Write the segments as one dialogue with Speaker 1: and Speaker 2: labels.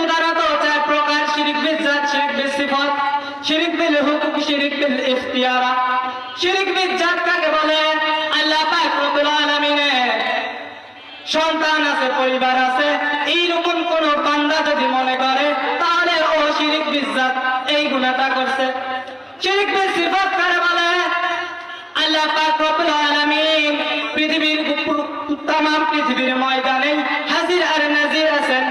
Speaker 1: প্রধানত চার প্রকার: শিরিক বিল জাত, শিরিক বিল সিফাত, শিরিক বিল হুকুক, শিরিক বিল ইখতিয়ারা। শিরিক বিল জাত কাকে বলে? আল্লাহ পাক রব্বুল আলামিনের সন্তান আছে, পরিবার আছে, এইরকম কোন বান্দা যদি মনে করে তাহলে ও শিরিক বিল জাত এই গুনাহটা করছে। শিরিক বিল সিফাত কাকে বলে? আল্লাহ পাক রব্বুল আলামিন পৃথিবীর তামাম পৃথিবীর ময়দানে হাজির আর নাজির আছেন।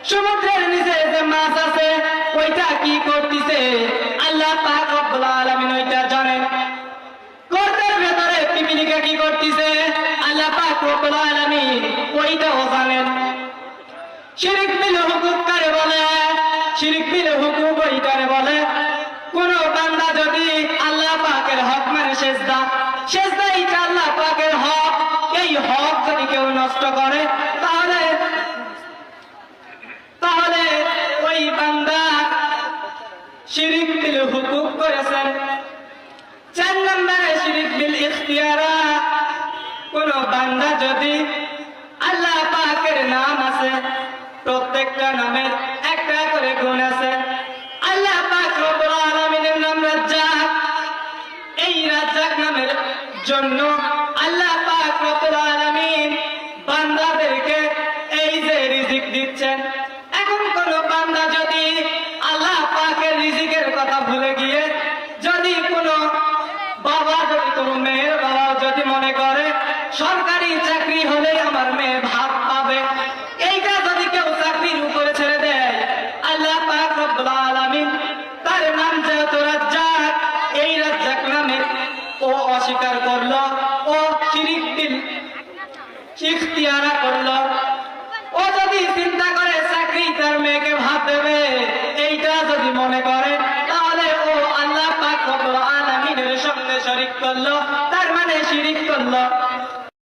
Speaker 1: সমুদ্রের নিচে যে মাছ আছে ওইটা কি করতেছে আল্লাহ পাক রব্বুল আলামিন ওইটা জানেন। গর্তের ভেতরে পিপিলিকা কি করতেছে আল্লাহ পাক রব্বুল আলামিন ওইটাও জানেন। শিরিক বিল হুকুক কারে বলে? শিরিক বিল হুকুক ওইটারে বলে কোন বান্দা যদি আল্লাহ পাকের হক মানে সেজদা, সেজদা এইটা আল্লাহ পাকের হক, এই হক যদি কেউ নষ্ট করে তাহলে তাহলে ওই বান্দা শিরিক বিল হুকুক করেছেন। 4 নম্বরে শিরিক বিল ইখতিয়ারা, কোন বান্দা যদি আল্লাহ পাকের নাম আছে, প্রত্যেকটা নামের একটা করে গুণ আছে। আল্লাহ পাক রব্বুল আলামিনের নাম রাজ্জাক, এই রাজ্জাক নামের জন্য আল্লাহ পাক রব্বুল আলামিন বান্দাদেরকে এই যে রিজিক দিচ্ছেন। এখন কোন বান্দা যদি আল্লাহ পাকের রিজিকের কথা ভুলে গিয়ে যদি কোনো বাবা, যদি কোনো মেয়ের বাবা যদি মনে করে সরকারি চাকরি হলে আমার মেয়ে ভাত পাবে, এইটা যদি কেউ চাকরির উপরে ছেড়ে দেয়, আল্লাহ পাক রব্বুল আলামিন তার নাম যেহেতু রাজ্জাক, এই রাজ্জাক নামে ও অস্বীকার করলো, ও শিরিক বিল ইখতিয়ারা করলো। ও যদি চিন্তা করে চাকরি তার মেয়েকে ভাত দেবে, এইটা যদি মনে করে তাহলে ও আল্লাহ পাক রব্বুল আলামিনের সঙ্গে শরীক করলো, তার মানে শিরিক করলো।